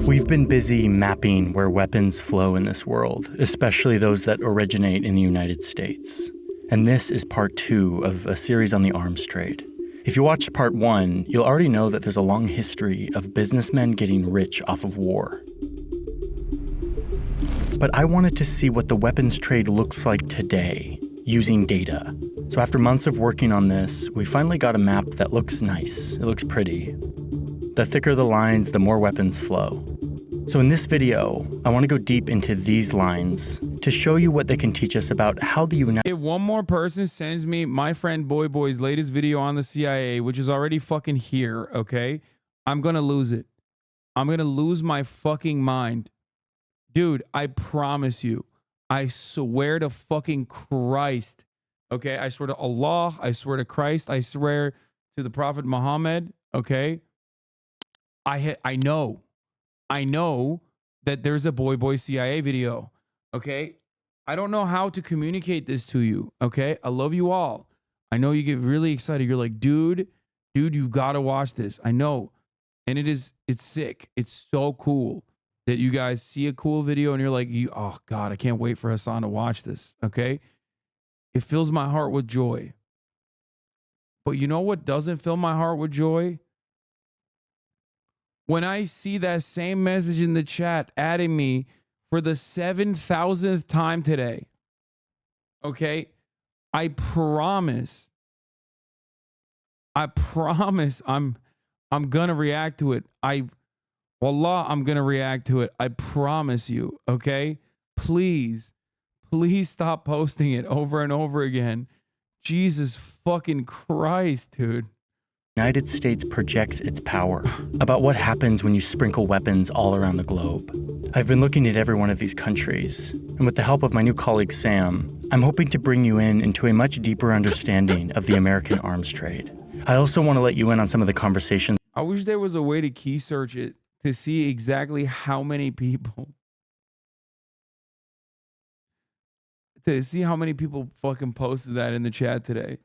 We've been busy mapping where weapons flow in this world, especially those that originate in the United States. And this is part 2 of a series on the arms trade. If you watched part 1, you'll already know that there's a long history of businessmen getting rich off of war. But I wanted to see what the weapons trade looks like today, using data. So after months of working on this, we finally got a map that looks nice. It looks pretty. The thicker the lines, the more weapons flow. So in this video, I want to go deep into these lines to show you what they can teach us about how the United... If one more person sends me my friend Boy's latest video on the CIA, which is already fucking here, okay? I'm gonna lose it. I'm gonna lose my fucking mind. Dude, I promise you. I swear to fucking Christ. Okay? I swear to Allah. I swear to Christ. I swear to the Prophet Muhammad. Okay? I know that there's a Boy CIA video, okay? I don't know how to communicate this to you, okay? I love you all. I know you get really excited. You're like, dude, you gotta watch this. I know. And it's sick. It's so cool that you guys see a cool video and you're like, oh God, I can't wait for Hasan to watch this, okay? It fills my heart with joy. But you know what doesn't fill my heart with joy? When I see that same message in the chat adding me for the 7,000th time today, okay, I promise I'm gonna react to it. Wallah, I'm gonna react to it. I promise you, okay? Please stop posting it over and over again. Jesus fucking Christ, dude. The United States projects its power, about what happens when you sprinkle weapons all around the globe. I've been looking at every one of these countries, and with the help of my new colleague Sam, I'm hoping to bring you into a much deeper understanding of the American arms trade. I also want to let you in on some of the conversations. I wish there was a way to key search it to see exactly how many people fucking posted that in the chat today.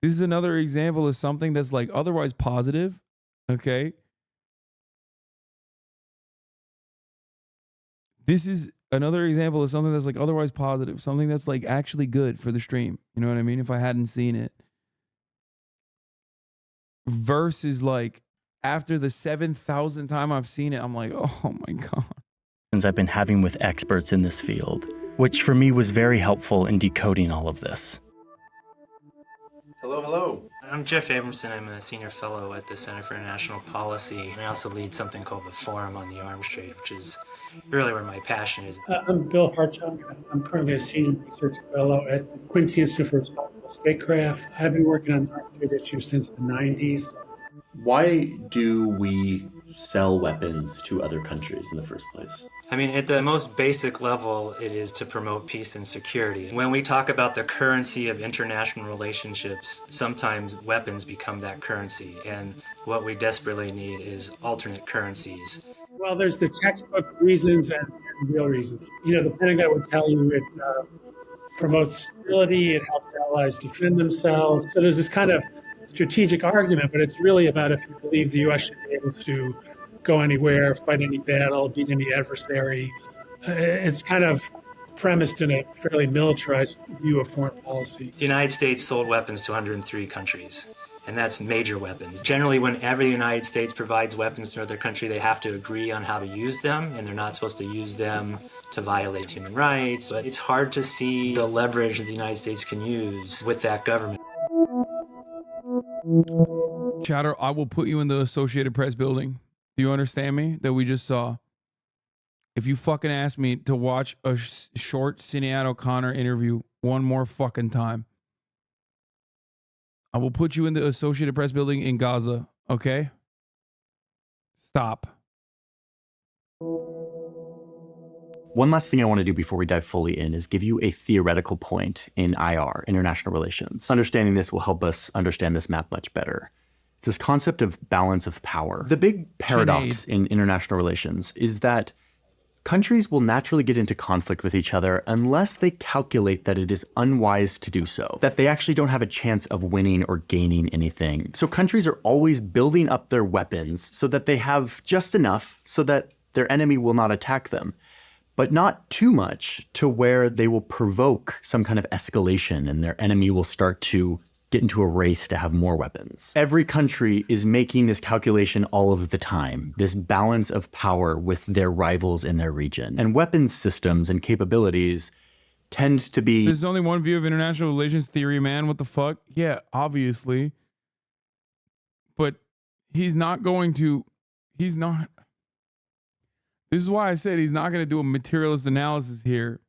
This is another example of something that's like otherwise positive, okay? This is another example of something that's like otherwise positive, something that's like actually good for the stream. You know what I mean? If I hadn't seen it. Versus like after the 7,000th time I've seen it, I'm like, oh my God. I've been having with experts in this field, which for me was very helpful in decoding all of this. Hello. I'm Jeff Abramson. I'm a senior fellow at the Center for International Policy. And I also lead something called the Forum on the Arms Trade, which is really where my passion is. I'm Bill Hartung. I'm currently a senior research fellow at the Quincy Institute for Responsible Statecraft. I've been working on arms trade issues since the 90s. Why do we sell weapons to other countries in the first place? I mean, at the most basic level, it is to promote peace and security. When we talk about the currency of international relationships, sometimes weapons become that currency. And what we desperately need is alternate currencies. Well, there's the textbook reasons and real reasons. You know, the Pentagon would tell you it promotes stability, it helps allies defend themselves. So there's this kind of strategic argument, but it's really about if you believe the U.S. should be able to go anywhere, fight any battle, beat any adversary. It's kind of premised in a fairly militarized view of foreign policy. The United States sold weapons to 103 countries, and that's major weapons. Generally, whenever the United States provides weapons to another country, they have to agree on how to use them, and they're not supposed to use them to violate human rights. But it's hard to see the leverage that the United States can use with that government. Chatter, I will put you in the Associated Press building. Do you understand me? That we just saw. If you fucking ask me to watch a short Sinead O'Connor interview one more fucking time, I will put you in the Associated Press building in Gaza, okay? Stop. One last thing I want to do before we dive fully in is give you a theoretical point in IR, international relations. Understanding this will help us understand this map much better. It's this concept of balance of power. The big paradox in international relations is that countries will naturally get into conflict with each other unless they calculate that it is unwise to do so, that they actually don't have a chance of winning or gaining anything. So countries are always building up their weapons so that they have just enough so that their enemy will not attack them, but not too much to where they will provoke some kind of escalation and their enemy will start to get into a race to have more weapons. Every country is making this calculation all of the time, this balance of power with their rivals in their region. And weapons systems and capabilities tend to be... There's only one view of international relations theory, man. What the fuck? Yeah, obviously. But he's not going to... He's not... This is why I said he's not going to do a materialist analysis here.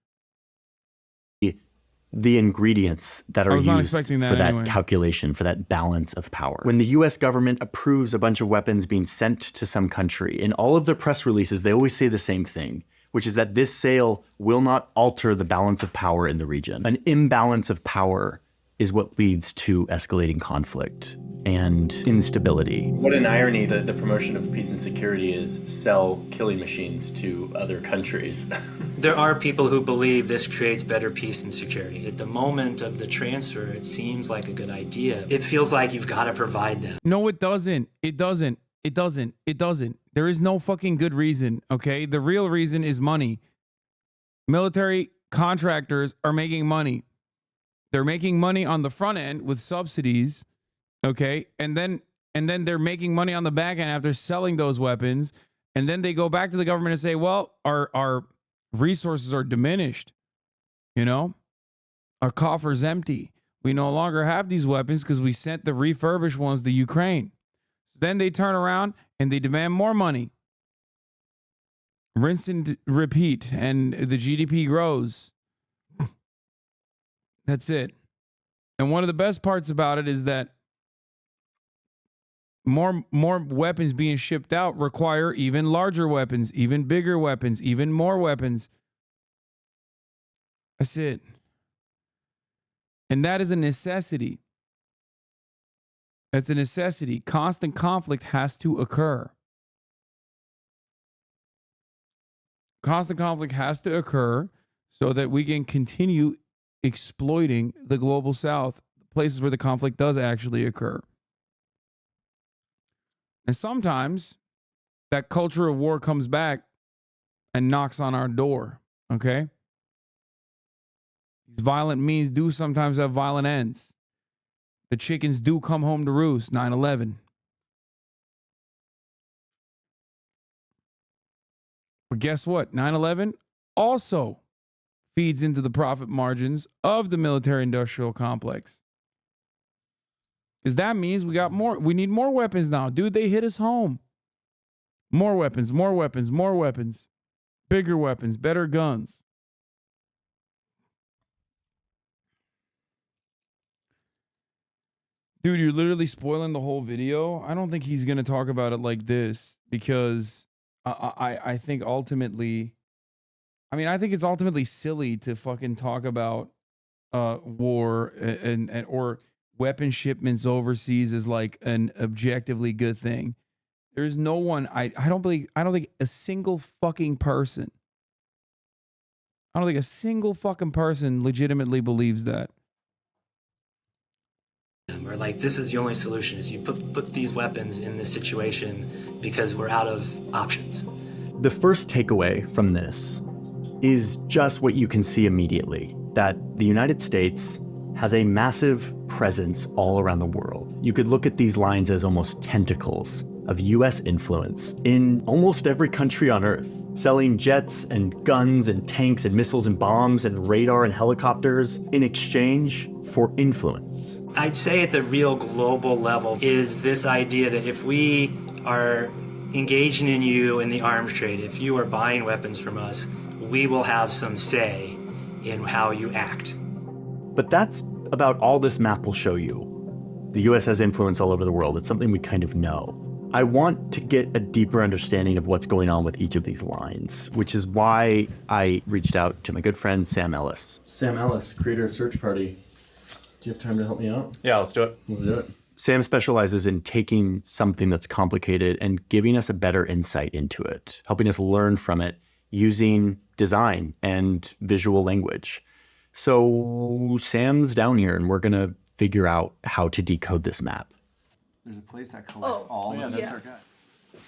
The ingredients that are used for that calculation, for that balance of power. When the US government approves a bunch of weapons being sent to some country, in all of their press releases, they always say the same thing, which is that this sale will not alter the balance of power in the region. An imbalance of power is what leads to escalating conflict and instability. What an irony that the promotion of peace and security is sell killing machines to other countries. There are people who believe this creates better peace and security. At the moment of the transfer, it seems like a good idea. It feels like you've got to provide them. No, it doesn't. It doesn't. It doesn't. It doesn't. There is no fucking good reason, okay? The real reason is money. Military contractors are making money. They're making money on the front end with subsidies, okay? And then they're making money on the back end after selling those weapons. And then they go back to the government and say, well, our resources are diminished. You know? Our coffer's empty. We no longer have these weapons because we sent the refurbished ones to Ukraine. Then they turn around and they demand more money. Rinse and repeat. And the GDP grows. That's it. And one of the best parts about it is that more weapons being shipped out require even larger weapons, even bigger weapons, even more weapons. That's it. And that is a necessity. That's a necessity. Constant conflict has to occur. Constant conflict has to occur so that we can continue exploiting the global south, places where the conflict does actually occur. And sometimes that culture of war comes back and knocks on our door, okay? These violent means do sometimes have violent ends. The chickens do come home to roost, 9/11. But guess what? 9/11 also feeds into the profit margins of the military-industrial complex. Because that means we need more weapons now. Dude, they hit us home. More weapons, more weapons, more weapons. Bigger weapons, better guns. Dude, you're literally spoiling the whole video. I don't think he's going to talk about it like this because I think ultimately... I mean, I think it's ultimately silly to fucking talk about war and or weapon shipments overseas as like an objectively good thing. There's no one I don't think a single fucking person legitimately believes that. Or like, this is the only solution, is you put these weapons in this situation because we're out of options. The first takeaway from this is just what you can see immediately, that the United States has a massive presence all around the world. You could look at these lines as almost tentacles of US influence in almost every country on Earth, selling jets and guns and tanks and missiles and bombs and radar and helicopters in exchange for influence. I'd say at the real global level is this idea that if we are engaging in you in the arms trade, if you are buying weapons from us, we will have some say in how you act. But that's about all this map will show you. The US has influence all over the world. It's something we kind of know. I want to get a deeper understanding of what's going on with each of these lines, which is why I reached out to my good friend, Sam Ellis. Sam Ellis, creator of Search Party. Do you have time to help me out? Yeah, let's do it. Let's do it. Sam specializes in taking something that's complicated and giving us a better insight into it, helping us learn from it using design and visual language. So Sam's down here and we're going to figure out how to decode this map. There's a place that collects all yeah, of that's it. our guy.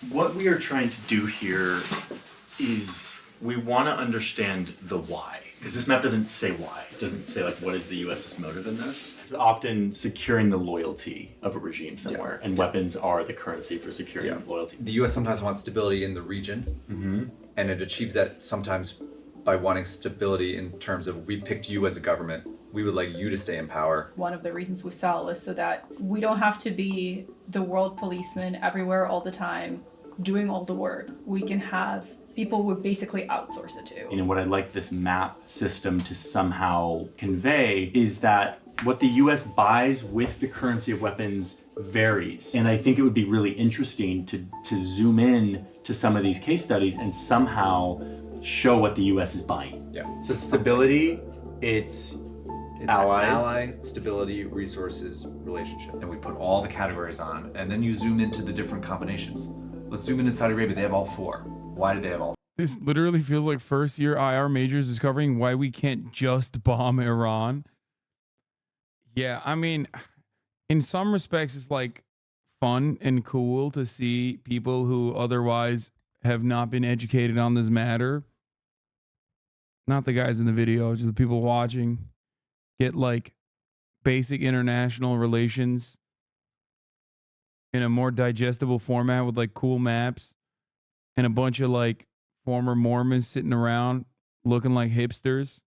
What we are trying to do here is we want to understand the why. Because this map doesn't say why. It doesn't say, like, what is the U.S.'s motive in this? It's often securing the loyalty of a regime somewhere, and weapons are the currency for securing loyalty. The U.S. sometimes wants stability in the region, and it achieves that sometimes by wanting stability in terms of, we picked you as a government, we would like you to stay in power. One of the reasons we sell is so that we don't have to be the world policeman everywhere all the time, doing all the work. We can have people would basically outsource it to. You know, what I'd like this map system to somehow convey is that what the US buys with the currency of weapons varies. And I think it would be really interesting to zoom in to some of these case studies and somehow show what the US is buying. Yeah. So stability, it's allies. Ally, stability, resources, relationship. And we put all the categories on, and then you zoom into the different combinations. Let's zoom into Saudi Arabia, they have all four. Why do they have all? This literally feels like first year IR majors discovering why we can't just bomb Iran. Yeah, I mean, in some respects, it's like fun and cool to see people who otherwise have not been educated on this matter. Not the guys in the video, just the people watching, get like basic international relations in a more digestible format with like cool maps and a bunch of like former Mormons sitting around looking like hipsters.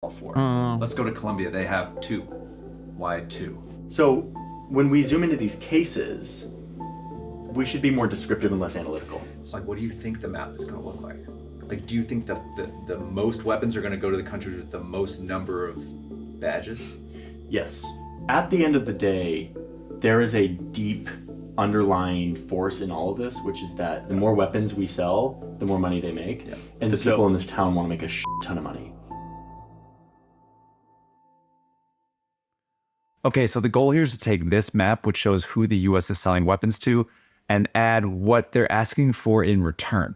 All four. Let's go to Colombia, they have two. Why two? So when we zoom into these cases, we should be more descriptive and less analytical. So like, what do you think the map is gonna look like? Like, do you think that the most weapons are gonna go to the countries with the most number of badges? Yes. At the end of the day, there is a deep underlying force in all of this, which is that the more weapons we sell, the more money they make. Yeah. And the people in this town want to make a ton of money. Okay, so the goal here is to take this map, which shows who the US is selling weapons to, and add what they're asking for in return.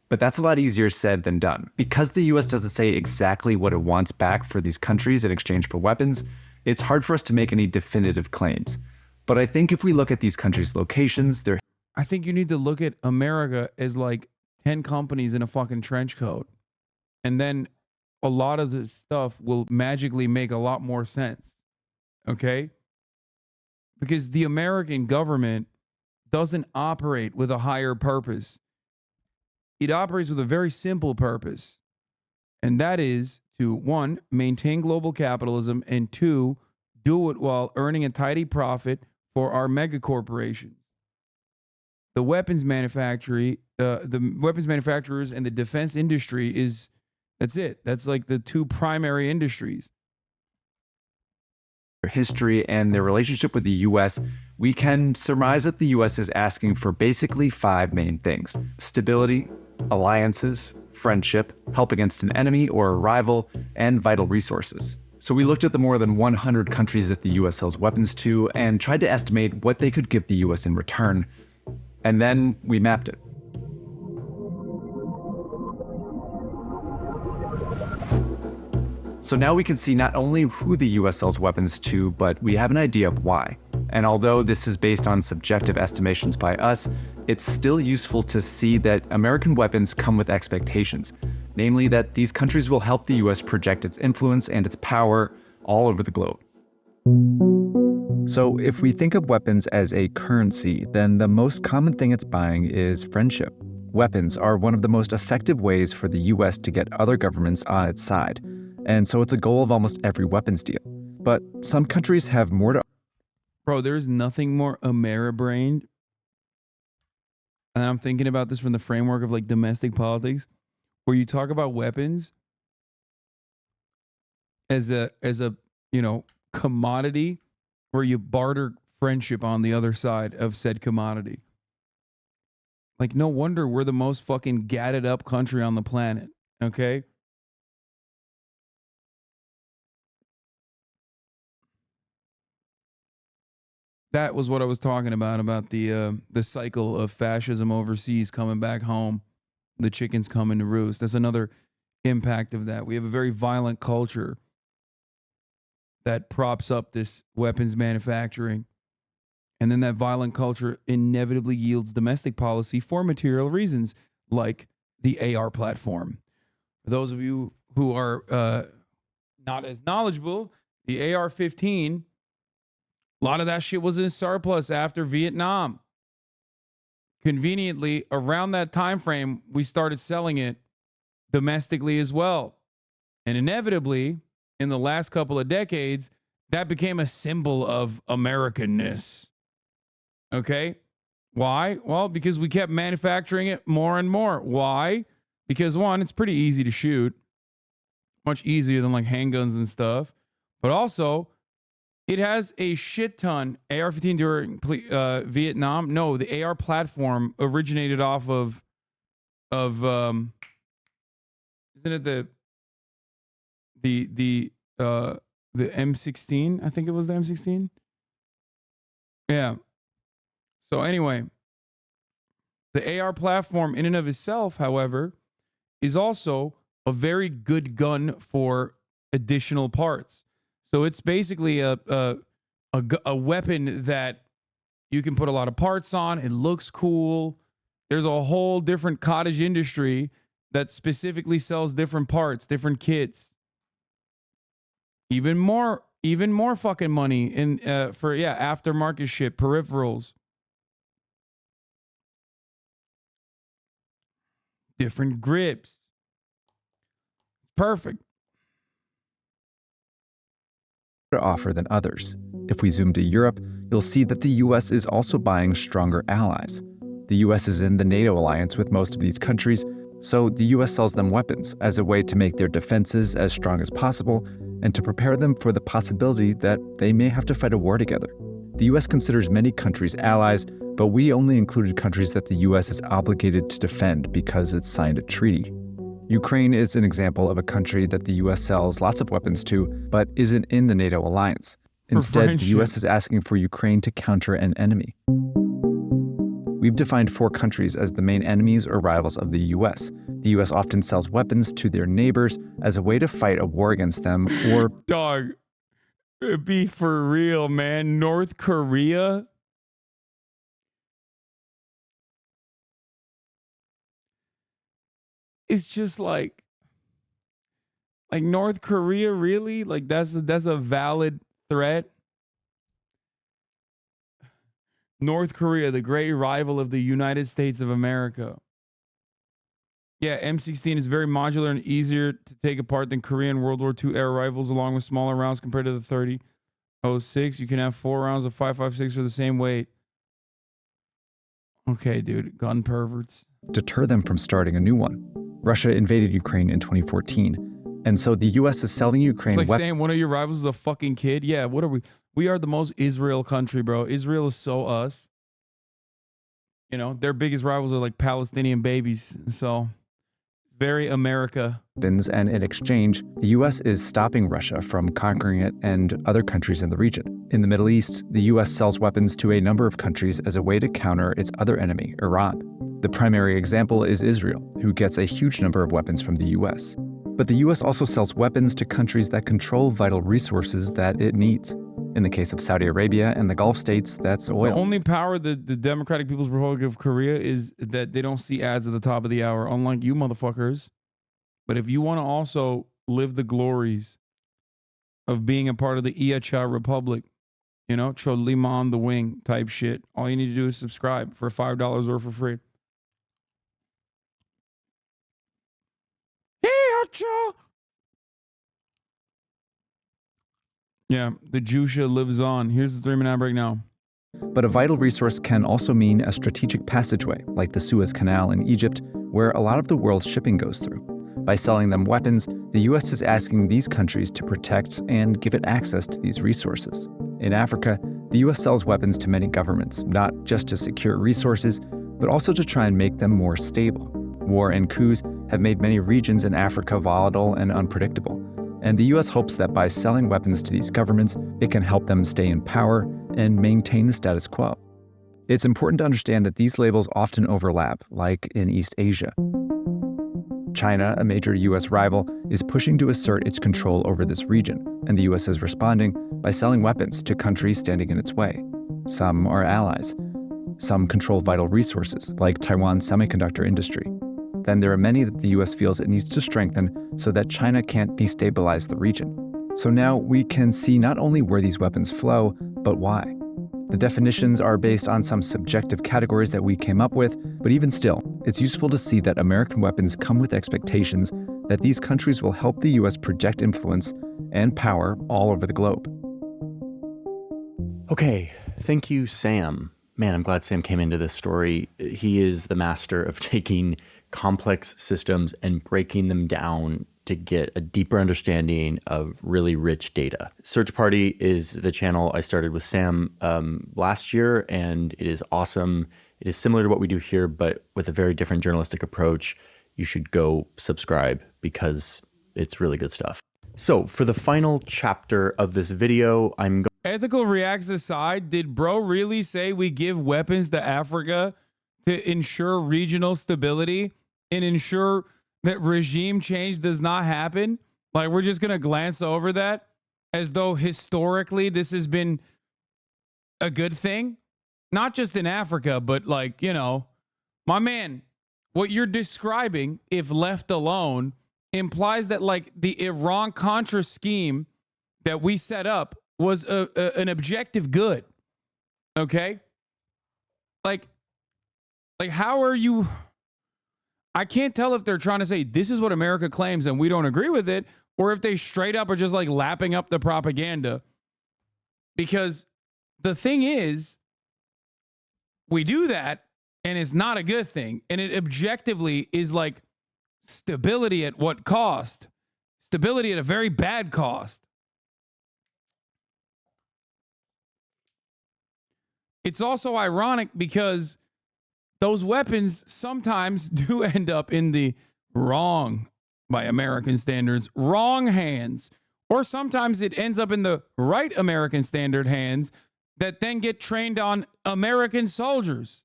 But that's a lot easier said than done. Because the US doesn't say exactly what it wants back for these countries in exchange for weapons, it's hard for us to make any definitive claims. But I think if we look at these countries' locations, I think you need to look at America as like 10 companies in a fucking trench coat. And then a lot of this stuff will magically make a lot more sense. Okay? Because the American government doesn't operate with a higher purpose. It operates with a very simple purpose. And that is to, one, maintain global capitalism, and two, do it while earning a tidy profit for our mega corporations. The weapons manufacturers and the defense industry that's it. That's like the two primary industries. their history and their relationship with the US, we can surmise that the US is asking for basically 5 main things: stability, alliances, friendship, help against an enemy or a rival, and vital resources. So we looked at the more than 100 countries that the US sells weapons to and tried to estimate what they could give the US in return. And then we mapped it. So now we can see not only who the US sells weapons to, but we have an idea of why. And although this is based on subjective estimations by us, it's still useful to see that American weapons come with expectations, namely that these countries will help the US project its influence and its power all over the globe. So if we think of weapons as a currency, then the most common thing it's buying is friendship. Weapons are one of the most effective ways for the US to get other governments on its side. And so it's a goal of almost every weapons deal. But some countries have more to... Bro, there's nothing more Ameribrained. And I'm thinking about this from the framework of like domestic politics, where you talk about weapons as a commodity where you barter friendship on the other side of said commodity. Like, no wonder we're the most fucking gadded up country on the planet. Okay? That was what I was talking about the cycle of fascism overseas coming back home. The chickens coming to roost. That's another impact of that. We have a very violent culture that props up this weapons manufacturing. And then that violent culture inevitably yields domestic policy for material reasons, like the AR platform. For those of you who are not as knowledgeable, the AR-15, a lot of that shit was in surplus after Vietnam. Conveniently, around that time frame, we started selling it domestically as well. And inevitably, in the last couple of decades, that became a symbol of Americanness. Okay? Why? Well, because we kept manufacturing it more and more. Why? Because one, it's pretty easy to shoot. Much easier than like handguns and stuff. But also, it has a shit ton. AR-15 during Vietnam. No, the AR platform originated off of isn't it the M16? I think it was the M16. Yeah. So anyway, the AR platform in and of itself, however, is also a very good gun for additional parts. So it's basically a weapon that you can put a lot of parts on. It looks cool. There's a whole different cottage industry that specifically sells different parts, different kits. Even more fucking money in for aftermarket shit, peripherals. Different grips. Perfect. To offer than others. If we zoom to Europe, you'll see that the US is also buying stronger allies. The US is in the NATO alliance with most of these countries, so the US sells them weapons as a way to make their defenses as strong as possible and to prepare them for the possibility that they may have to fight a war together. The US considers many countries allies, but we only included countries that the US is obligated to defend because it's signed a treaty. Ukraine is an example of a country that the US sells lots of weapons to, but isn't in the NATO alliance. Instead, the US is asking for Ukraine to counter an enemy. We've defined 4 countries as the main enemies or rivals of the US. The US often sells weapons to their neighbors as a way to fight a war against them or... Dog, be for real, man. North Korea? It's just like North Korea, really? Like that's a valid threat? North Korea, the great rival of the United States of America. Yeah, M16 is very modular and easier to take apart than Korean World War II era rifles, along with smaller rounds compared to the 30-06. You can have 4 rounds of 5.56 for the same weight. Okay, dude, gun perverts. Deter them from starting a new one. Russia invaded Ukraine in 2014, and so the U.S. is selling Ukraine It's like saying one of your rivals is a fucking kid. Yeah, what are we? We are the most Israel country, bro. Israel is so us. You know, their biggest rivals are like Palestinian babies. So it's very America. And in exchange, the U.S. is stopping Russia from conquering it and other countries in the region. In the Middle East, the U.S. sells weapons to a number of countries as a way to counter its other enemy, Iran. The primary example is Israel, who gets a huge number of weapons from the U.S. But the U.S. also sells weapons to countries that control vital resources that it needs. In the case of Saudi Arabia and the Gulf states, that's oil. The only power the Democratic People's Republic of Korea is that they don't see ads at the top of the hour, unlike you motherfuckers. But if you want to also live the glories of being a part of the Iacha Republic, you know, Cholima on the wing type shit, all you need to do is subscribe for $5 or for free. Iacha! Yeah, the Jusha lives on. Here's the 3-minute break now. But a vital resource can also mean a strategic passageway, like the Suez Canal in Egypt, where a lot of the world's shipping goes through. By selling them weapons, the U.S. is asking these countries to protect and give it access to these resources. In Africa, the U.S. sells weapons to many governments, not just to secure resources, but also to try and make them more stable. War and coups have made many regions in Africa volatile and unpredictable. And the U.S. hopes that by selling weapons to these governments, it can help them stay in power and maintain the status quo. It's important to understand that these labels often overlap, like in East Asia. China, a major U.S. rival, is pushing to assert its control over this region, and the U.S. is responding by selling weapons to countries standing in its way. Some are allies. Some control vital resources, like Taiwan's semiconductor industry. Then there are many that the U.S. feels it needs to strengthen so that China can't destabilize the region. So now we can see not only where these weapons flow, but why. The definitions are based on some subjective categories that we came up with, but even still, it's useful to see that American weapons come with expectations that these countries will help the U.S. project influence and power all over the globe. Okay, thank you, Sam. Man, I'm glad Sam came into this story. He is the master of taking complex systems and breaking them down to get a deeper understanding of really rich data. Search Party is the channel I started with Sam last year, and it is awesome. It is similar to what we do here, but with a very different journalistic approach. You should go subscribe because it's really good stuff. So for the final chapter of this video, I'm going. Ethical reacts aside, did bro really say we give weapons to Africa to ensure regional stability and ensure that regime change does not happen? Like, we're just going to glance over that as though historically this has been a good thing? Not just in Africa, but like, you know, my man, what you're describing, if left alone, implies that like the Iran-Contra scheme that we set up was an objective good. Okay? Like how are you... I can't tell if they're trying to say this is what America claims and we don't agree with it, or if they straight up are just like lapping up the propaganda. Because the thing is, we do that and it's not a good thing. And it objectively is like stability at what cost? Stability at a very bad cost. It's also ironic because those weapons sometimes do end up in the wrong, by American standards, wrong hands. Or sometimes it ends up in the right American standard hands that then get trained on American soldiers.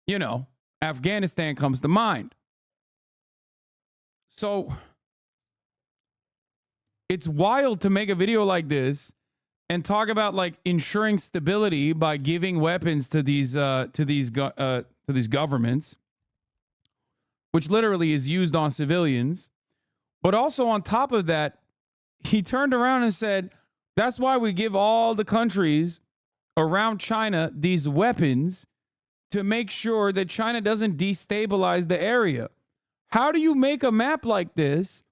You know, Afghanistan comes to mind. So it's wild to make a video like this and talk about like ensuring stability by giving weapons to these governments, which literally is used on civilians. But also on top of that, he turned around and said, that's why we give all the countries around China these weapons to make sure that China doesn't destabilize the area. How do you make a map like this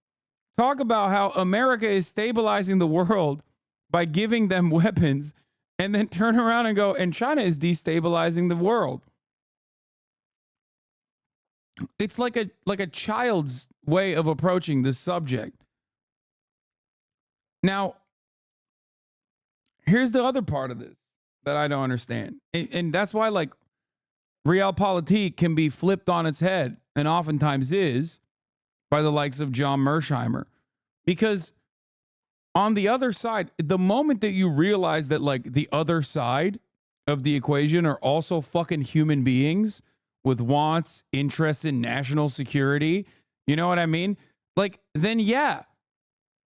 talk about how America is stabilizing the world by giving them weapons, and then turn around and go, and China is destabilizing the world? It's like a child's way of approaching this subject. Now, here's the other part of this that I don't understand. And that's why like realpolitik can be flipped on its head, and oftentimes is, by the likes of John Mersheimer. Because on the other side, the moment that you realize that like the other side of the equation are also fucking human beings with wants, interests in national security, you know what I mean? Like, then yeah,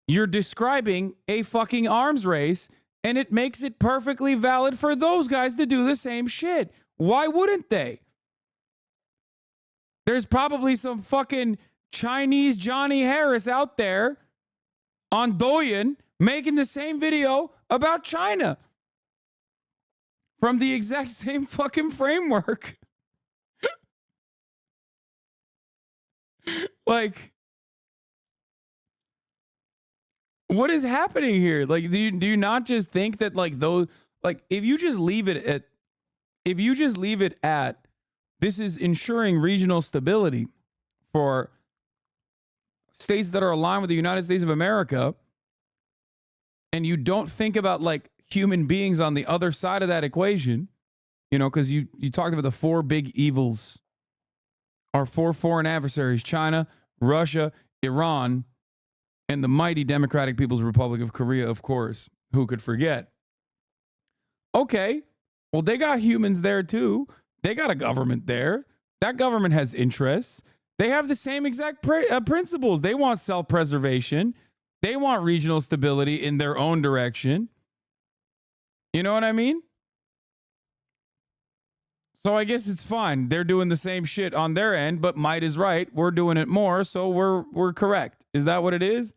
you're describing a fucking arms race, and it makes it perfectly valid for those guys to do the same shit. Why wouldn't they? There's probably some fucking Chinese Johnny Harris out there on Douyin making the same video about China from the exact same fucking framework. Like, what is happening here? Like, do you not just think that like those, like if you just leave it at this is ensuring regional stability for states that are aligned with the United States of America, and you don't think about like human beings on the other side of that equation, you know, because you talked about the four big evils, our four foreign adversaries: China, Russia, Iran, and the mighty Democratic People's Republic of Korea, of course. Who could forget? Okay, well, they got humans there too. They got a government there. That government has interests. They have the same exact principles. They want self-preservation. They want regional stability in their own direction. You know what I mean? So I guess it's fine. They're doing the same shit on their end, but might is right. We're doing it more, so we're correct. Is that what it is?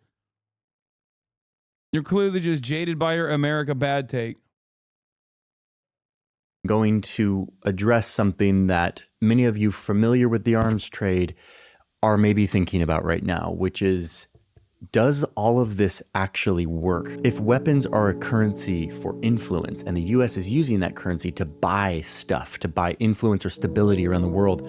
You're clearly just jaded by your America bad take. Going to address something that many of you familiar with the arms trade are maybe thinking about right now, which is, does all of this actually work? If weapons are a currency for influence and the US is using that currency to buy stuff, to buy influence or stability around the world,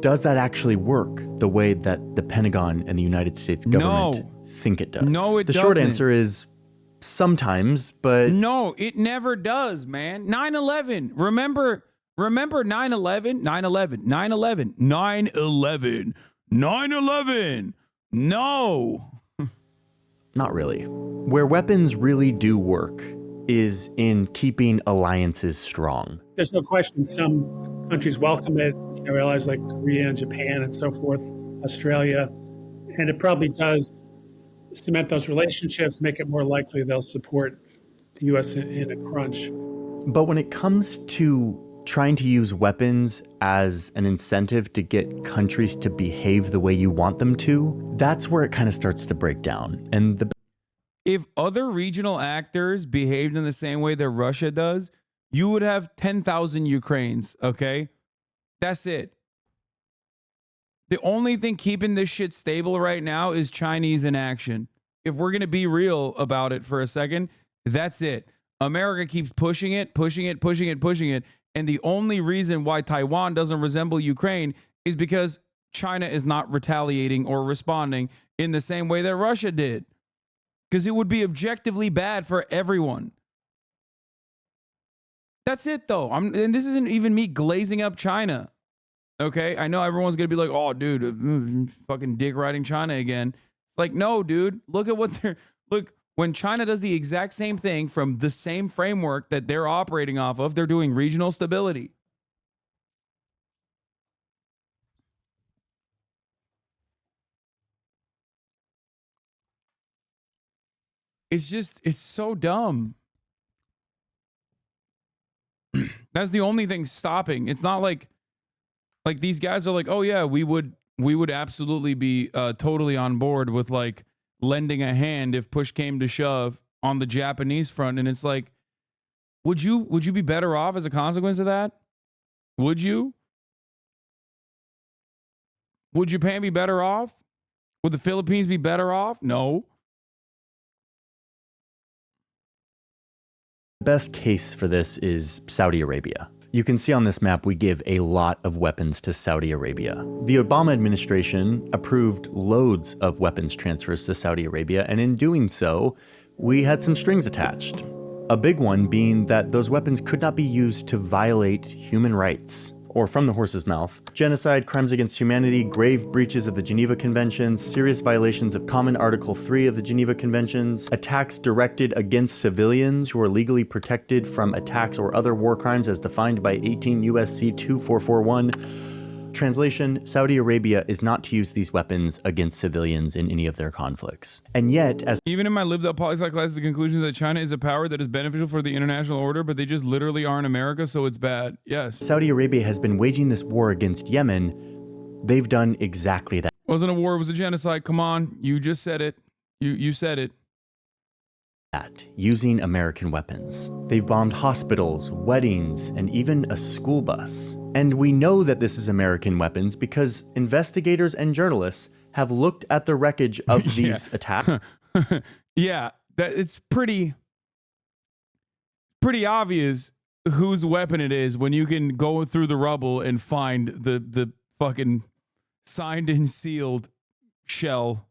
does that actually work the way that the Pentagon and the United States government think it does? No, it doesn't. The short answer is sometimes, but no, it never does, man. 9/11. Remember 9/11? 9/11. 9/11. 9/11. 9/11. No. not really. Where weapons really do work is in keeping alliances strong. There's no question some countries welcome it, realize like Korea and Japan and so forth, Australia, and it probably does cement those relationships, make it more likely they'll support the U.S. in a crunch. But when it comes to trying to use weapons as an incentive to get countries to behave the way you want them to, that's where it kind of starts to break down. And if other regional actors behaved in the same way that Russia does, you would have 10,000 Ukraines, okay? That's it. The only thing keeping this shit stable right now is Chinese inaction. If we're going to be real about it for a second, that's it. America keeps pushing it. And the only reason why Taiwan doesn't resemble Ukraine is because China is not retaliating or responding in the same way that Russia did. Because it would be objectively bad for everyone. That's it, though. And this isn't even me glazing up China. Okay? I know everyone's going to be like, oh, dude, fucking dick riding China again. Like, no, dude. Look at what they're... Look, when China does the exact same thing from the same framework that they're operating off of, they're doing regional stability. It's so dumb. That's the only thing stopping. It's not like these guys are like, oh yeah, we would absolutely be totally on board with like lending a hand if push came to shove on the Japanese front. And it's like, would you be better off as a consequence of that? Would you? Would Japan be better off? Would the Philippines be better off? No. The best case for this is Saudi Arabia. You can see on this map we give a lot of weapons to Saudi Arabia. The Obama administration approved loads of weapons transfers to Saudi Arabia, and in doing so, we had some strings attached. A big one being that those weapons could not be used to violate human rights. Or from the horse's mouth, genocide, crimes against humanity, grave breaches of the Geneva Conventions, serious violations of Common Article 3 of the Geneva Conventions, attacks directed against civilians who are legally protected from attacks or other war crimes as defined by 18 U.S.C. 2441. Translation, Saudi Arabia is not to use these weapons against civilians in any of their conflicts. And yet, as even in my lived up poli-sci class, the conclusion that China is a power that is beneficial for the international order, but they just literally aren't America, so it's bad. Yes. Saudi Arabia has been waging this war against Yemen. They've done exactly that. Wasn't a war, it was a genocide. Come on, you just said it. You said it. Using American weapons. They've bombed hospitals, weddings, and even a school bus. And we know that this is American weapons because investigators and journalists have looked at the wreckage of these attacks. Yeah, that it's pretty obvious whose weapon it is when you can go through the rubble and find the fucking signed and sealed shell.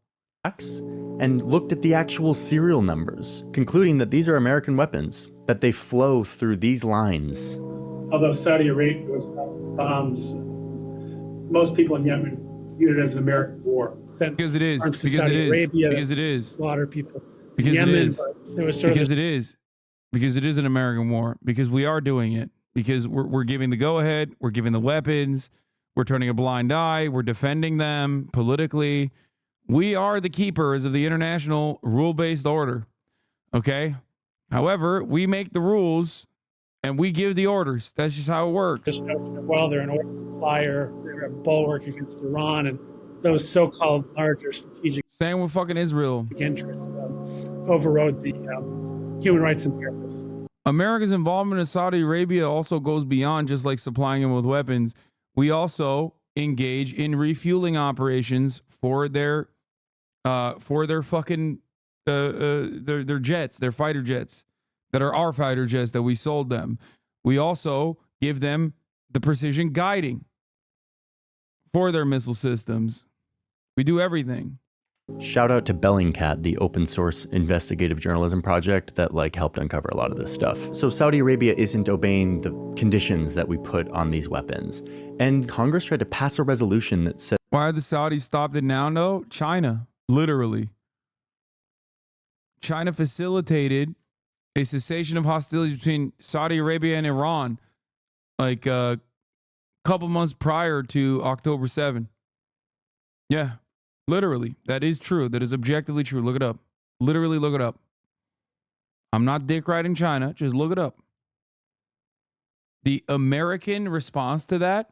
And looked at the actual serial numbers, concluding that these are American weapons, that they flow through these lines. Although Saudi Arabia bombs, most people in Yemen view it as an American war. Because it is. Because it is. Because it is. Slaughter people. Because Yemen, it is. There was sort because of it is. because it is an American war, because we are doing it, because we're giving the go-ahead, we're giving the weapons, we're turning a blind eye, we're defending them politically. We are the keepers of the international rule-based order, okay? However, we make the rules and we give the orders. That's just how it works. This notion of, well, they're an oil supplier, they're a bulwark against Iran, and those so-called larger strategic Same with fucking Israel. interests overrode the human rights imperatives. America's involvement in Saudi Arabia also goes beyond just like supplying them with weapons. We also engage in refueling operations for their fucking their jets, their fighter jets that are our fighter jets that we sold them. We also give them the precision guiding for their missile systems. We do everything. Shout out to Bellingcat, the open source investigative journalism project that helped uncover a lot of this stuff. So Saudi Arabia isn't obeying the conditions that we put on these weapons. And Congress tried to pass a resolution that said, why are the Saudis stopped it now? No, China, literally. China facilitated a cessation of hostilities between Saudi Arabia and Iran like a couple months prior to October 7. Yeah, literally. That is true. That is objectively true. Look it up. Literally look it up. I'm not dick riding China. Just look it up. The American response to that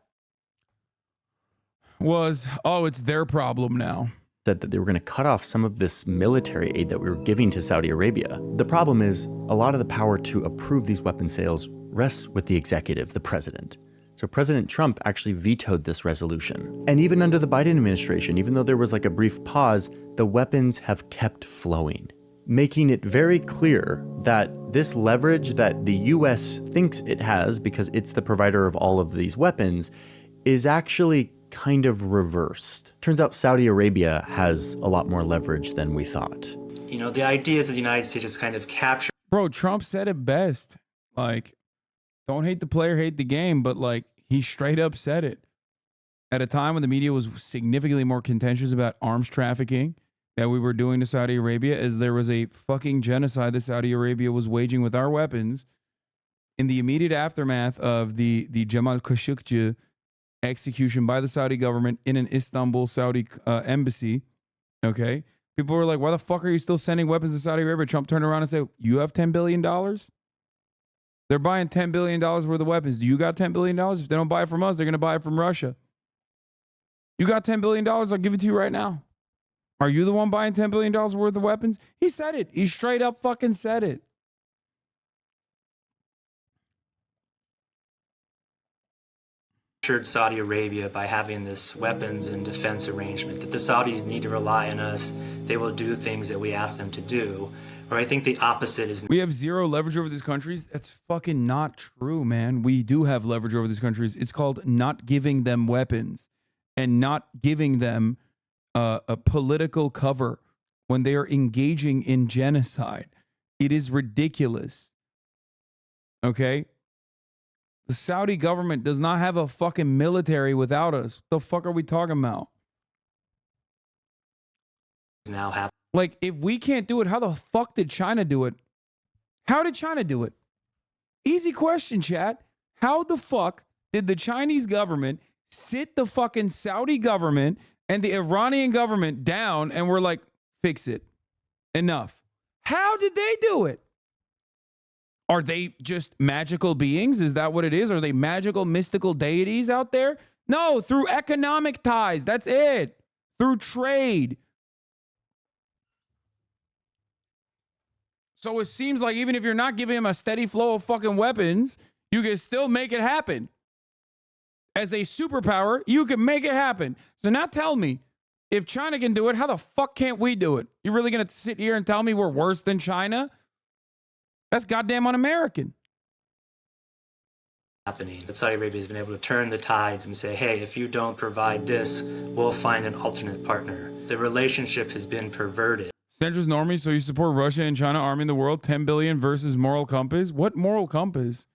was, oh, it's their problem now. Said that they were going to cut off some of this military aid that we were giving to Saudi Arabia. The problem is a lot of the power to approve these weapon sales rests with the executive, the president. So President Trump actually vetoed this resolution. And even under the Biden administration, even though there was a brief pause, the weapons have kept flowing, making it very clear that this leverage that the US thinks it has because it's the provider of all of these weapons is actually kind of reversed. Turns out Saudi Arabia has a lot more leverage than we thought. You know, the idea is that the United States is kind of captured. Bro, Trump said it best. Don't hate the player, hate the game, but he straight up said it. At a time when the media was significantly more contentious about arms trafficking that we were doing to Saudi Arabia, as there was a fucking genocide that Saudi Arabia was waging with our weapons, in the immediate aftermath of the Jamal Khashoggi execution by the Saudi government in an Istanbul Saudi embassy, okay? People were like, why the fuck are you still sending weapons to Saudi Arabia? Trump turned around and said, you have $10 billion? They're buying $10 billion worth of weapons. Do you got $10 billion? If they don't buy it from us, they're going to buy it from Russia. You got $10 billion? I'll give it to you right now. Are you the one buying $10 billion worth of weapons? He said it. He straight up fucking said it. Saudi Arabia by having this weapons and defense arrangement, that the Saudis need to rely on us. They will do things that we ask them to do. Or I think the opposite is... We have zero leverage over these countries. That's fucking not true, man. We do have leverage over these countries. It's called not giving them weapons and not giving them a political cover when they are engaging in genocide. It is ridiculous. Okay? The Saudi government does not have a fucking military without us. What the fuck are we talking about? Now happen. If we can't do it, how the fuck did China do it? How did China do it? Easy question, chat. How the fuck did the Chinese government sit the fucking Saudi government and the Iranian government down and were like, fix it. Enough. How did they do it? Are they just magical beings? Is that what it is? Are they magical, mystical deities out there? No, through economic ties. That's it. Through trade. So it seems like even if you're not giving him a steady flow of fucking weapons, you can still make it happen. As a superpower, you can make it happen. So now tell me, if China can do it, how the fuck can't we do it? You're really going to sit here and tell me we're worse than China? That's goddamn un-American. Happening. But Saudi Arabia has been able to turn the tides and say, hey, if you don't provide this, we'll find an alternate partner. The relationship has been perverted. Centrist Normie, so you support Russia and China arming the world, 10 billion versus moral compass? What moral compass?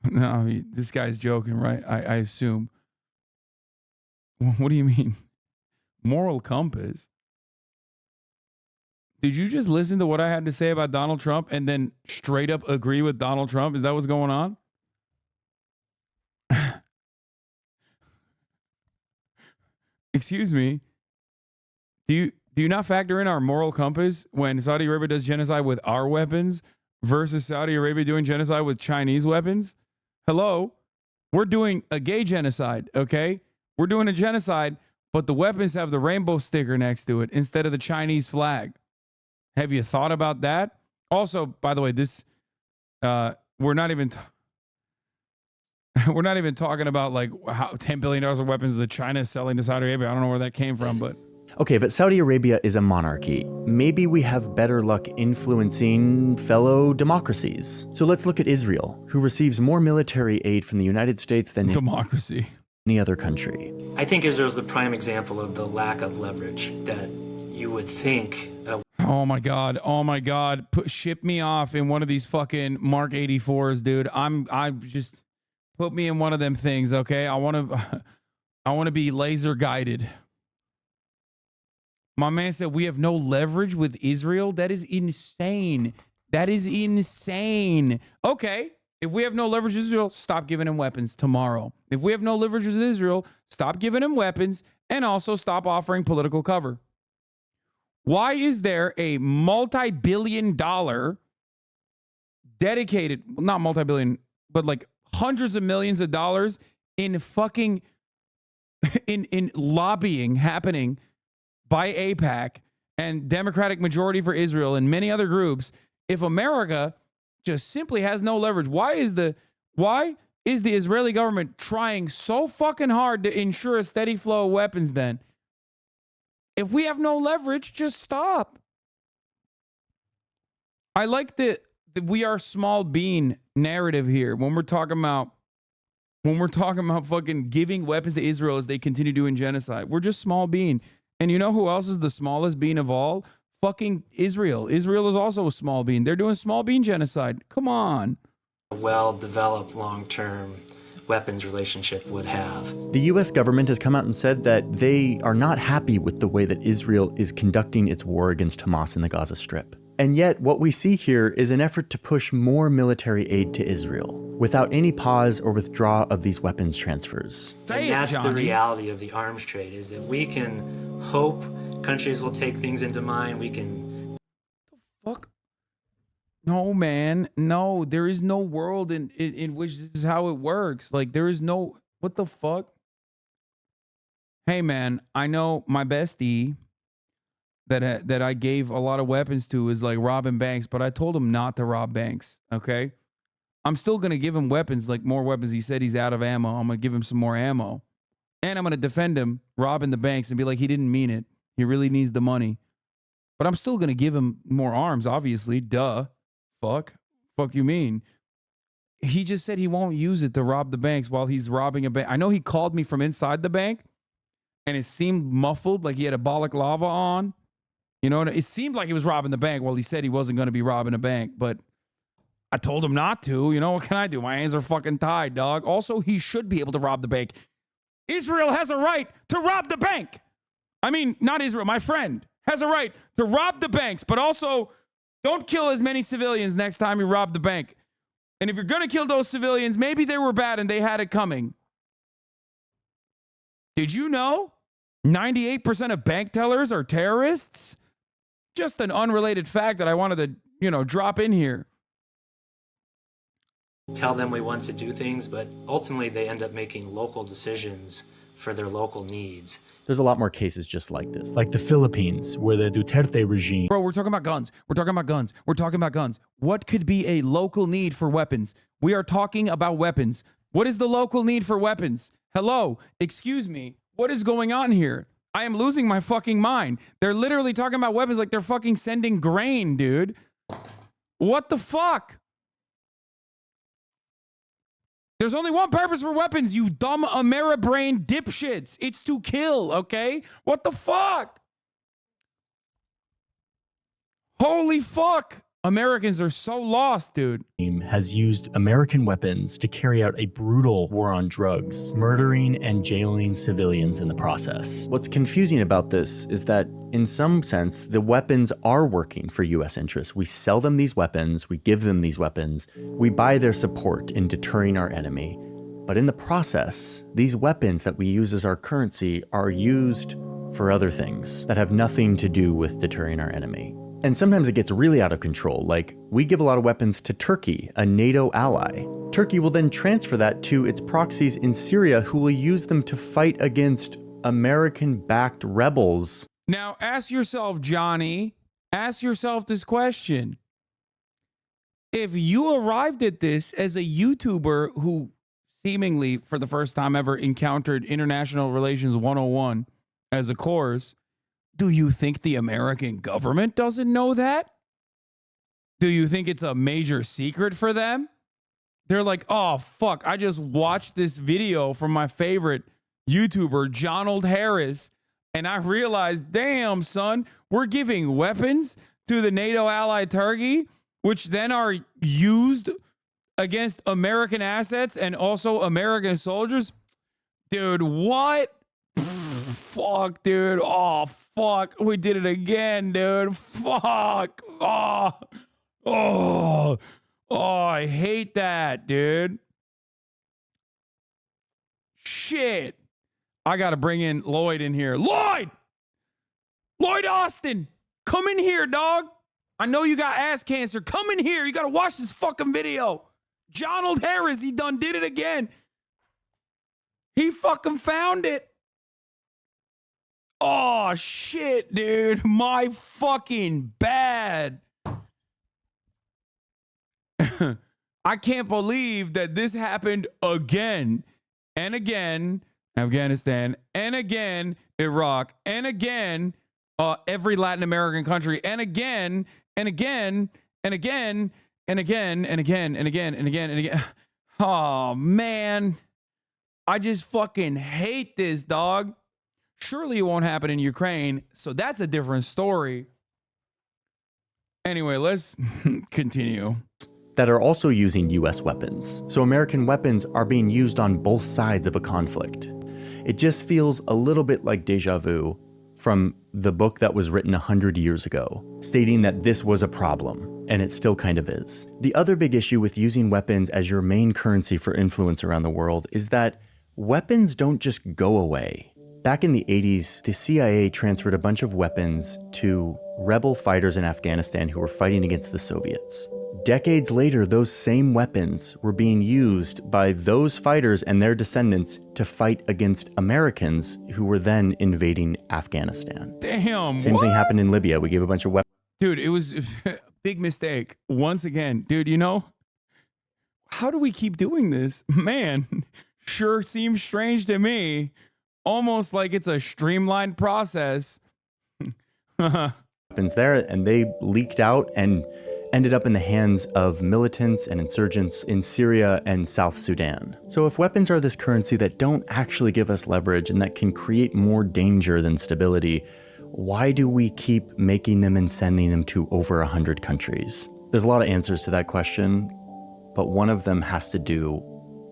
No, this guy's joking, right? I assume. What do you mean? Moral compass? Did you just listen to what I had to say about Donald Trump and then straight up agree with Donald Trump? Is that what's going on? Excuse me. Do you not factor in our moral compass when Saudi Arabia does genocide with our weapons versus Saudi Arabia doing genocide with Chinese weapons? Hello? We're doing a gay genocide, okay? We're doing a genocide, but the weapons have the rainbow sticker next to it instead of the Chinese flag. Have you thought about that? Also, by the way, this we're not even talking about like how $10 billion of weapons that China is selling to Saudi Arabia. I don't know where that came from, but Okay, but Saudi Arabia is a monarchy. Maybe we have better luck influencing fellow democracies. So let's look at Israel, who receives more military aid from the United States than democracy. Any other country. I think Israel's the prime example of the lack of leverage that you would think. Oh my God. Ship me off in one of these fucking Mark 84s, dude. I just put me in one of them things, okay? I want to be laser guided. My man said we have no leverage with Israel. That is insane. Okay. If we have no leverage with Israel, stop giving him weapons tomorrow. If we have no leverage with Israel, stop giving him weapons and also stop offering political cover. Why is there a multi-billion-dollar dedicated, not multi-billion, but like hundreds of millions of dollars in fucking in lobbying happening by AIPAC and Democratic Majority for Israel and many other groups if America just simply has no leverage? Why is the Israeli government trying so fucking hard to ensure a steady flow of weapons then? If we have no leverage, just stop. I like the we are small bean narrative here when we're talking about fucking giving weapons to Israel as they continue doing genocide. We're just small bean. And you know who else is the smallest bean of all? Fucking Israel. Israel is also a small bean. They're doing small bean genocide. Come on. A well-developed long-term weapons relationship would have. The US government has come out and said that they are not happy with the way that Israel is conducting its war against Hamas in the Gaza Strip. And yet, what we see here is an effort to push more military aid to Israel without any pause or withdrawal of these weapons transfers. And that's the reality of the arms trade, is that we can hope countries will take things into mind. We can... Fuck. No, man. No, there is no world in which this is how it works. Like, there is no... What the fuck? Hey, man, I know my bestie that I gave a lot of weapons to is like robbing banks, but I told him not to rob banks, okay? I'm still going to give him weapons, like more weapons. He said he's out of ammo. I'm going to give him some more ammo. And I'm going to defend him robbing the banks and be like, he didn't mean it. He really needs the money. But I'm still going to give him more arms, obviously. Duh. Fuck you mean? He just said he won't use it to rob the banks while he's robbing a bank. I know he called me from inside the bank and it seemed muffled, like he had a balaclava on. You know, it seemed like he was robbing the bank while he said he wasn't going to be robbing a bank, but I told him not to. You know, what can I do? My hands are fucking tied, dog. Also, he should be able to rob the bank. Israel has a right to rob the bank. I mean, not Israel. My friend has a right to rob the banks, but also don't kill as many civilians next time you rob the bank. And if you're going to kill those civilians, maybe they were bad and they had it coming. Did you know 98% of bank tellers are terrorists? Just an unrelated fact that I wanted to, drop in here. Tell them we want to do things, but ultimately they end up making local decisions for their local needs. There's a lot more cases just like this. Like the Philippines, where the Duterte regime... Bro, we're talking about guns. We're talking about guns. What could be a local need for weapons? We are talking about weapons. What is the local need for weapons? Hello? Excuse me. What is going on here? I am losing my fucking mind. They're literally talking about weapons like they're fucking sending grain, dude. What the fuck? There's only one purpose for weapons, you dumb Ameribrain dipshits. It's to kill, okay? What the fuck? Holy fuck. Americans are so lost, dude. Has used American weapons to carry out a brutal war on drugs, murdering and jailing civilians in the process. What's confusing about this is that, in some sense, the weapons are working for US interests. We sell them these weapons, we give them these weapons, we buy their support in deterring our enemy. But in the process, these weapons that we use as our currency are used for other things that have nothing to do with deterring our enemy. And sometimes it gets really out of control, like we give a lot of weapons to Turkey, a NATO ally. Turkey will then transfer that to its proxies in Syria, who will use them to fight against American-backed rebels. Now, ask yourself, Johnny, ask yourself this question. If you arrived at this as a YouTuber who seemingly for the first time ever encountered International Relations 101 as a course, do you think the American government doesn't know that? Do you think it's a major secret for them? They're like, oh, fuck, I just watched this video from my favorite YouTuber, Jonald Harris, and I realized, damn, son, we're giving weapons to the NATO ally Turkey, which then are used against American assets and also American soldiers. Dude, what? Fuck, dude. Oh, fuck. We did it again, dude. Fuck. Oh, I hate that, dude. Shit. I got to bring in Lloyd in here. Lloyd Austin. Come in here, dog. I know you got ass cancer. Come in here. You got to watch this fucking video. Jonald Harris, he done did it again. He fucking found it. Oh, shit, dude. My fucking bad. I can't believe that this happened again and again. Afghanistan, and again, Iraq, and again, every Latin American country, and again, and again, and again, and again, and again, and again, and again, and again. Oh, man. I just fucking hate this, dog. Surely it won't happen in Ukraine, so that's a different story. Anyway, let's continue. That are also using US weapons. So American weapons are being used on both sides of a conflict. It just feels a little bit like deja vu from the book that was written 100 years ago, stating that this was a problem, and it still kind of is. The other big issue with using weapons as your main currency for influence around the world is that weapons don't just go away. Back in the 80s, the CIA transferred a bunch of weapons to rebel fighters in Afghanistan who were fighting against the Soviets. Decades later, those same weapons were being used by those fighters and their descendants to fight against Americans who were then invading Afghanistan. Damn. Same thing happened in Libya. We gave a bunch of weapons. Dude, it was a big mistake. Once again, dude, you know, how do we keep doing this? Man, sure seems strange to me. Almost like it's a streamlined process. Weapons there, and they leaked out and ended up in the hands of militants and insurgents in Syria and South Sudan. So if weapons are this currency that don't actually give us leverage and that can create more danger than stability, why do we keep making them and sending them to over 100 countries? There's a lot of answers to that question, but one of them has to do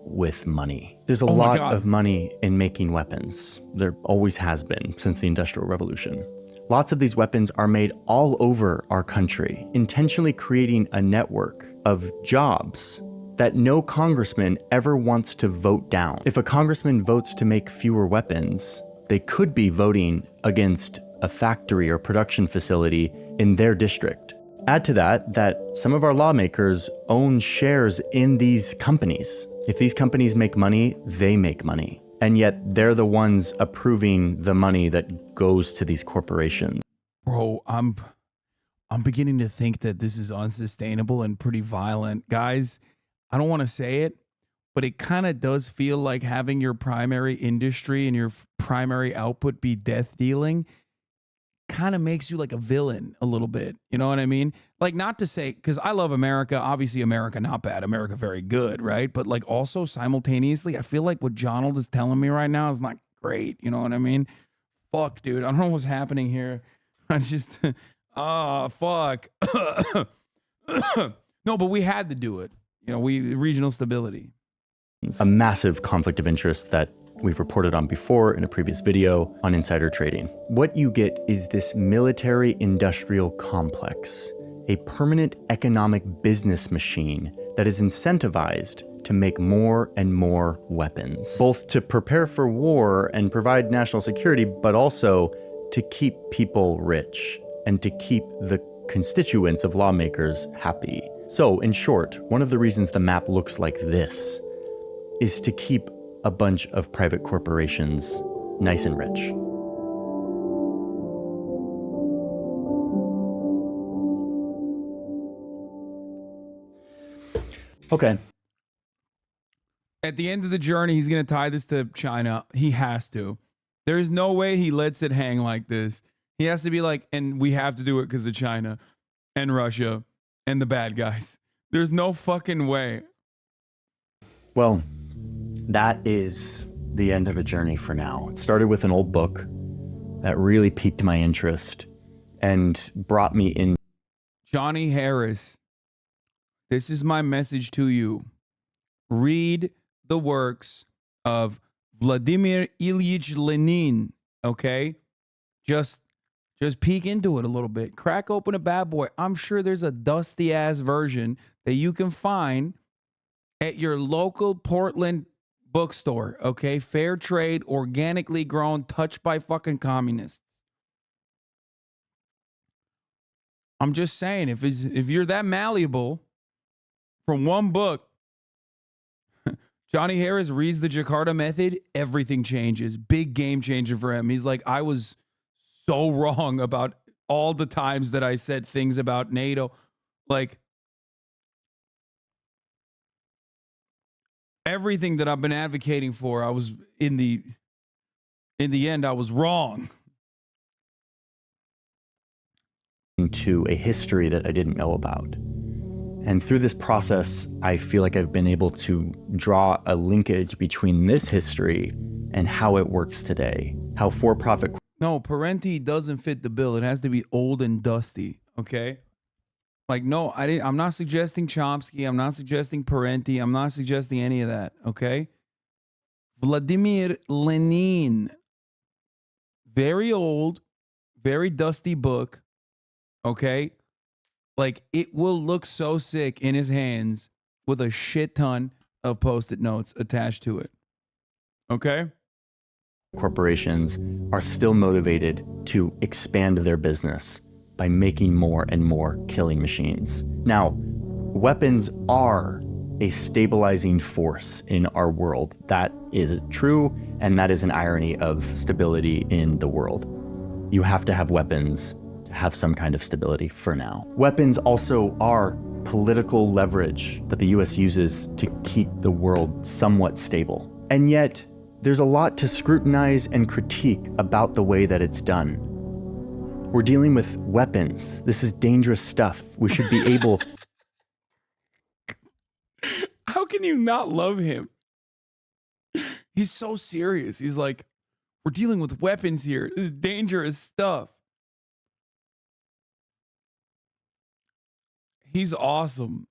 with money. There's a lot of money in making weapons. There always has been since the Industrial Revolution. Lots of these weapons are made all over our country, intentionally creating a network of jobs that no congressman ever wants to vote down. If a congressman votes to make fewer weapons, they could be voting against a factory or production facility in their district. Add to that some of our lawmakers own shares in these companies. If these companies make money, they make money. And yet they're the ones approving the money that goes to these corporations. Bro, I'm beginning to think that this is unsustainable and pretty violent. Guys, I don't want to say it, but it kind of does feel like having your primary industry and your primary output be death dealing kind of makes you like a villain a little bit. You know what I mean? Like, not to say, because I love America. Obviously, America not bad. America very good, right? But like also simultaneously, I feel like what Jonald is telling me right now is not great. You know what I mean? Fuck, dude. I don't know what's happening here. I just, fuck. No, but we had to do it. You know, regional stability. A massive conflict of interest that we've reported on before in a previous video on insider trading. What you get is this military-industrial complex, a permanent economic business machine that is incentivized to make more and more weapons, both to prepare for war and provide national security, but also to keep people rich and to keep the constituents of lawmakers happy. So, in short, one of the reasons the map looks like this is to keep a bunch of private corporations nice and rich. Okay. At the end of the journey, he's going to tie this to China. He has to. There is no way he lets it hang like this. He has to be like, and we have to do it because of China and Russia and the bad guys. There's no fucking way. Well, that is the end of a journey for now. It started with an old book that really piqued my interest and brought me in. Johnny Harris, this is my message to you. Read the works of Vladimir Ilyich Lenin, okay? Just peek into it a little bit. Crack open a bad boy. I'm sure there's a dusty ass version that you can find at your local Portland bookstore, okay? Fair trade, organically grown, touched by fucking communists. I'm just saying, if you're that malleable from one book, Johnny Harris reads the Jakarta Method, everything changes. Big game changer for him. He's like, I was so wrong about all the times that I said things about NATO. Like, everything that I've been advocating for, I was in the end, I was wrong. To a history that I didn't know about. And through this process, I feel like I've been able to draw a linkage between this history and how it works today. How for-profit... No, Parenti doesn't fit the bill. It has to be old and dusty, okay? Like, no, I'm not suggesting Chomsky. I'm not suggesting Parenti. I'm not suggesting any of that, okay? Vladimir Lenin. Very old, very dusty book, okay? Like, it will look so sick in his hands with a shit ton of Post-it notes attached to it. Okay? Corporations are still motivated to expand their business by making more and more killing machines. Now, weapons are a stabilizing force in our world. That is true, and that is an irony of stability in the world. You have to have weapons to have some kind of stability for now. Weapons also are political leverage that the US uses to keep the world somewhat stable. And yet, there's a lot to scrutinize and critique about the way that it's done. We're dealing with weapons. This is dangerous stuff. We should be able... How can you not love him? He's so serious. He's like, we're dealing with weapons here. This is dangerous stuff. He's awesome.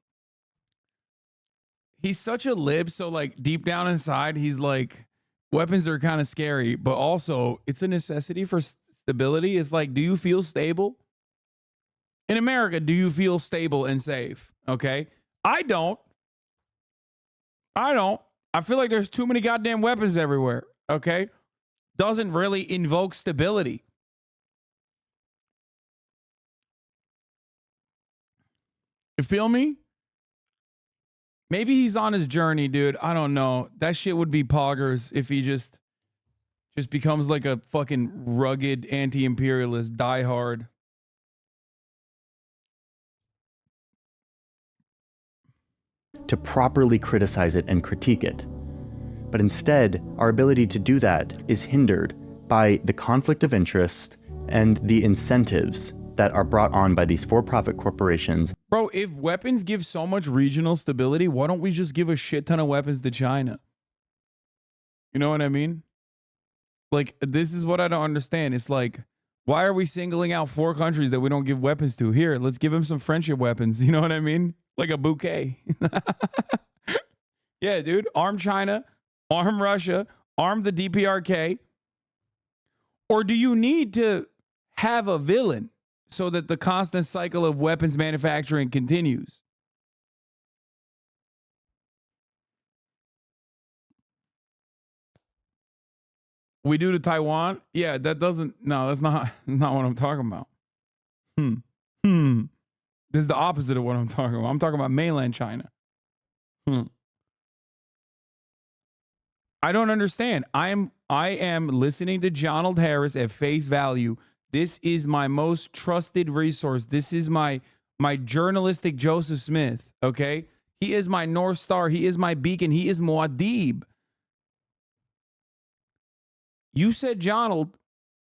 He's such a lib. So like deep down inside, he's like, weapons are kind of scary, but also it's a necessity for stability. It's like, do you feel stable? In America, do you feel stable and safe? Okay. I don't. I feel like there's too many goddamn weapons everywhere. Okay. Doesn't really invoke stability. You feel me? Maybe he's on his journey, dude. I don't know. That shit would be poggers if he just becomes like a fucking rugged anti-imperialist diehard. To properly criticize it and critique it. But instead, our ability to do that is hindered by the conflict of interest and the incentives that are brought on by these for-profit corporations. Bro, if weapons give so much regional stability, why don't we just give a shit ton of weapons to China? You know what I mean? Like, this is what I don't understand. It's like, Why are we singling out 4 countries that we don't give weapons to? Here, let's give them some friendship weapons. You know what I mean? Like a bouquet. Yeah, dude. Arm China, arm Russia, arm the DPRK. Or do you need to have a villain so that the constant cycle of weapons manufacturing continues? We do to Taiwan? Yeah, that doesn't, no, that's not what I'm talking about. This is the opposite of what I'm talking about. I'm talking about mainland China. I don't understand. I am listening to Donald Harris at face value. This is my most trusted resource. This is my journalistic Joseph Smith, okay? He is my North Star. He is my beacon. He is Muad'Dib. You said, Donald,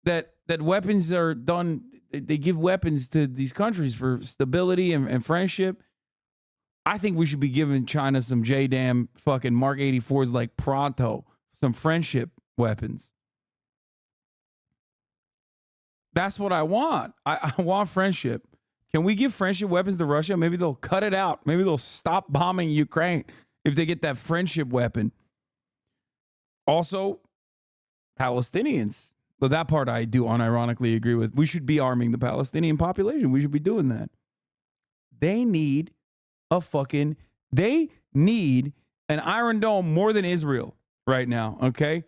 that weapons are done, they give weapons to these countries for stability and friendship. I think we should be giving China some J-damn fucking Mark 84s like pronto, some friendship weapons. That's what I want. I want friendship. Can we give friendship weapons to Russia? Maybe they'll cut it out. Maybe they'll stop bombing Ukraine if they get that friendship weapon. Also, Palestinians. But that part I do unironically agree with. We should be arming the Palestinian population. We should be doing that. They need an Iron Dome more than Israel right now, okay?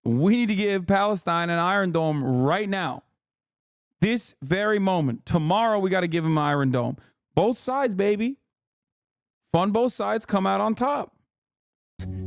We need to give Palestine an Iron Dome right now. This very moment. Tomorrow, we got to give them an Iron Dome. Both sides, baby. Fund both sides, come out on top.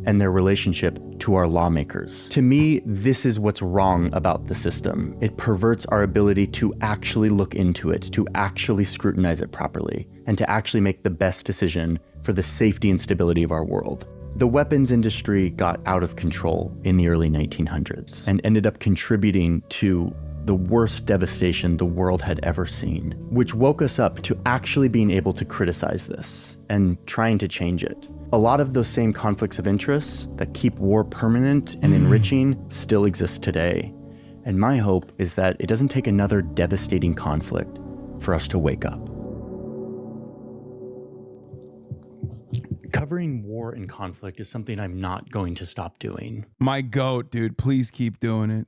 And their relationship to our lawmakers. To me, this is what's wrong about the system. It perverts our ability to actually look into it, to actually scrutinize it properly, and to actually make the best decision for the safety and stability of our world. The weapons industry got out of control in the early 1900s and ended up contributing to the worst devastation the world had ever seen, which woke us up to actually being able to criticize this and trying to change it. A lot of those same conflicts of interest that keep war permanent and enriching still exist today. And my hope is that it doesn't take another devastating conflict for us to wake up. Covering war and conflict is something I'm not going to stop doing. My goat, dude. Please keep doing it.